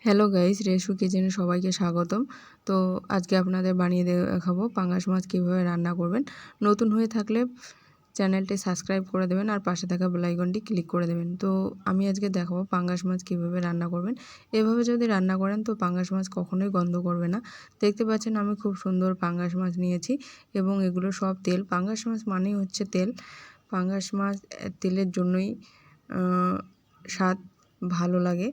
Hello guys, রেশু কিচেনে সবাইকে স্বাগতম। তো আজকে আপনাদের বানিয়ে দেখাবো পাঙ্গাস মাছ কীভাবে রান্না করবেন। নতুন হয়ে থাকলে চ্যানেলটি সাবস্ক্রাইব করে দেবেন আর পাশে থাকা বেল আইকনটি ক্লিক করে দেবেন। তো আমি আজকে দেখাবো পাঙ্গাস মাছ কীভাবে রান্না করবেন। এভাবে যদি রান্না করেন তো পাঙ্গাস মাছ কখনোই গন্ধ করবে না। দেখতে পাচ্ছেন আমি খুব সুন্দর পাঙ্গাস মাছ নিয়েছি এবং এগুলো সব তেল। পাঙ্গাস মাছ মানেই হচ্ছে তেল। পাঙ্গাস মাছ তেলের জন্যই স্বাদ ভালো লাগে।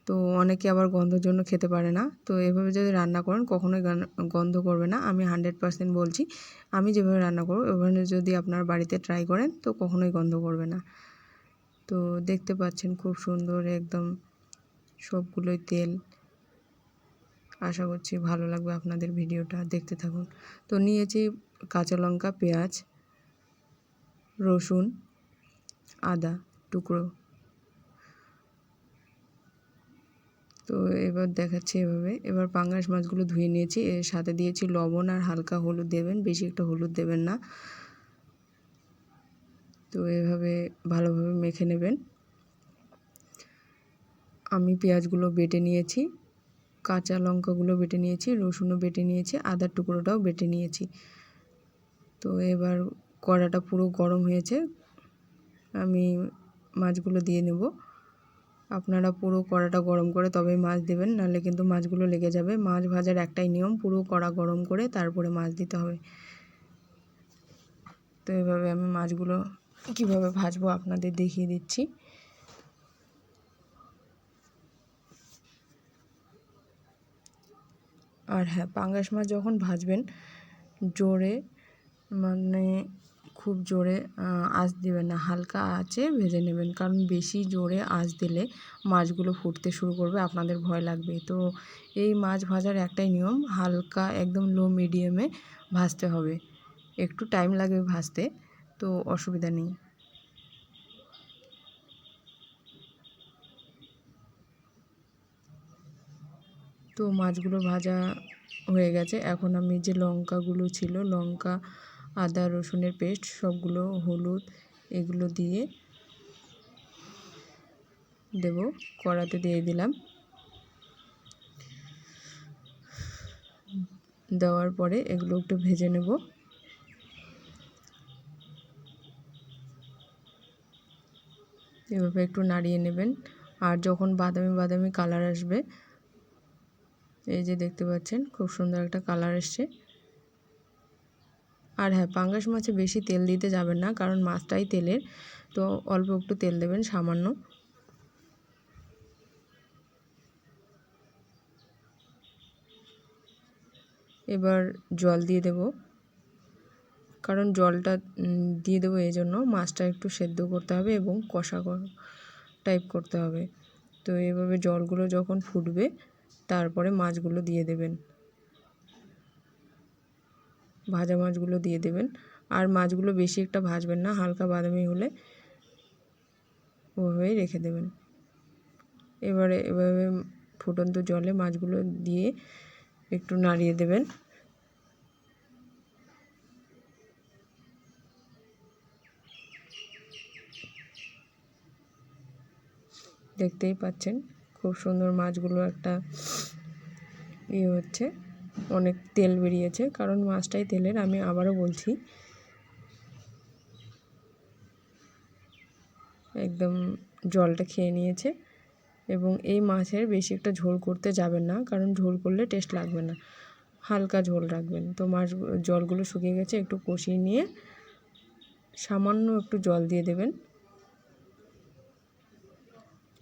তো অনেকে আবার গন্ধের জন্য খেতে পারে না। তো এভাবে যদি রান্না করেন কখনোই গন্ধ করবে না, আমি 100% বলছি। আমি যেভাবে রান্না করব এভাবে যদি আপনার বাড়িতে ট্রাই করেন তো কখনোই গন্ধ করবে না। তো দেখতে পাচ্ছেন খুব সুন্দর একদম সবগুলোই তেল। আশা করছি ভালো লাগবে আপনাদের ভিডিওটা, দেখতে থাকুন। তো নিয়েছি কাঁচা লঙ্কা, পেঁয়াজ, রসুন, আদা টুকরো। তো এবার দেখাচ্ছি এভাবে। এবার পাঙ্গাস মাছগুলো ধুয়ে নিয়েছি, এর সাথে দিয়েছি লবণ আর হালকা হলুদ দেবেন, বেশি একটা হলুদ দেবেন না। তো এভাবে ভালোভাবে মেখে নেবেন। আমি পেঁয়াজগুলো বেটে নিয়েছি, কাঁচা লঙ্কাগুলো বেটে নিয়েছি, রসুনও বেটে নিয়েছি, আদার টুকরোটাও বেটে নিয়েছি। তো এবার কড়াটা পুরো গরম হয়েছে, আমি মাছগুলো দিয়ে নেব। আপনারা পুরো কড়াটা গরম করে তবে মাছ দেবেন, নাহলে কিন্তু মাছগুলো লেগে যাবে। মাছ ভাজার একটাই নিয়ম, পুরো কড়া গরম করে তারপরে মাছ দিতে হবে। তো এভাবে আমি মাছগুলো কীভাবে ভাজবো আপনাদের দেখিয়ে দিচ্ছি। আর হ্যাঁ, পাঙ্গাস মাছ যখন ভাজবেন জোরে, মানে খুব জোরে আঁচ দিবেন না, হালকা আঁচে ভেজে নেবেন। কারণ বেশি জোরে আঁচ দিলে মাছগুলো ফুটতে শুরু করবে, আপনাদের ভয় লাগবে। তো এই মাছ ভাজার একটাই নিয়ম, হালকা একদম লো মিডিয়ামে ভাজতে হবে। একটু টাইম লাগবে ভাজতে, তো অসুবিধা নেই। তো মাছগুলো ভাজা হয়ে গেছে। এখন আমি যে লঙ্কাগুলো ছিল, লঙ্কা, আদা রসুনের পেস্ট সবগুলো, হলুদ এগুলো দিয়ে দেব, কড়াতে দিয়ে দিলাম। দেওয়ার পরে এগুলো একটু ভেজে নেব। এভাবে একটু নাড়িয়ে নেবেন। আর যখন বাদামি বাদামি কালার আসবে, এই যে দেখতে পাচ্ছেন খুব সুন্দর একটা কালার এসছে। আর হ্যাঁ, পাঙ্গাস মাছে বেশি তেল দিতে যাবেন না, কারণ মাছটাই তেলের। তো অল্প একটু তেল দেবেন, সামান্য। এবার জল দিয়ে দেব, কারণ জলটা দিয়ে দেবো এই জন্য মাছটা একটু সেদ্ধ করতে হবে এবং কষা টাইপ করতে হবে। তো এইভাবে জলগুলো যখন ফুটবে তারপরে মাছগুলো দিয়ে দেবেন, ভাজা মাছগুলো দিয়ে দেবেন। আর মাছগুলো বেশি একটা ভাজবেন না, হালকা বাদামি হলে ওভাবেই রেখে দেবেন। এবারে এভাবে ফুটন্ত জলে মাছগুলো দিয়ে একটু নাড়িয়ে দেবেন। দেখতেই পাচ্ছেন খুব সুন্দর মাছগুলো একটা হচ্ছে, অনেক তেল বেরিয়েছে, কারণ মাছটাই তেলের। আমি আবারও বলছি, একদম জলটা খেয়ে নিয়েছে। এবং এই মাছের বেশি একটা ঝোল করতে যাবেন না, কারণ ঝোল করলে টেস্ট লাগবে না, হালকা ঝোল রাখবেন। তো মাছ জলগুলো শুকিয়ে গেছে, একটু কষিয়ে নিয়ে সামান্য একটু জল দিয়ে দেবেন।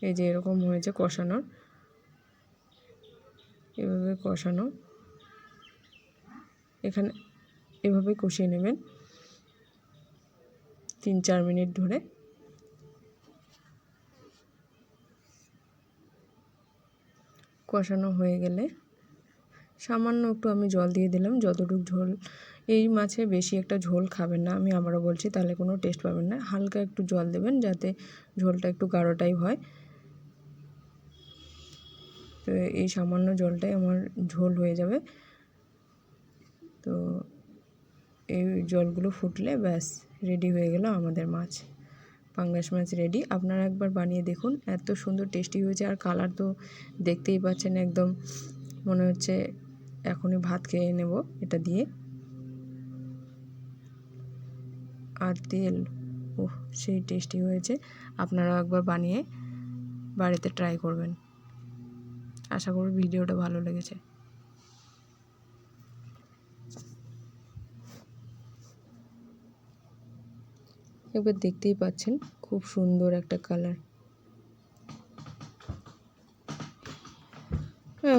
এই যে এরকম হয়েছে কষানোর, এভাবে কষানো, এখানে এভাবে কষিয়ে নেবেন 3-4 মিনিট ধরে। কষানো হয়ে গেলে সামান্য একটু আমি জল দিয়ে দিলাম, যতটুকু ঝোল। এই মাছে বেশি একটা ঝোল খাবেন না, আমি আবারও বলছি, তাহলে কোনো টেস্ট পাবেন না। হালকা একটু জল দেবেন যাতে ঝোলটা একটু গাঢ় টাইপ হয়। তো এই সামান্য জলটাই আমার ঝোল হয়ে যাবে। তো এই জলগুলো ফুটলে ব্যাস রেডি হয়ে গেল আমাদের মাছ। পাঙ্গাস মাছ রেডি। আপনারা একবার বানিয়ে দেখুন, এত সুন্দর টেস্টি হয়েছে। আর কালার তো দেখতেই পাচ্ছেন, একদম মনে হচ্ছে এখনই ভাত খেয়ে নেব এটা দিয়ে। আর তেল, ওহ সেই টেস্টি হয়েছে। আপনারাও একবার বানিয়ে বাড়িতে ট্রাই করবেন। আশা করি ভিডিওটা ভালো লেগেছে। একবার দেখতেই পাচ্ছেন খুব সুন্দর একটা কালার।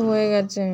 হয়ে গেছে।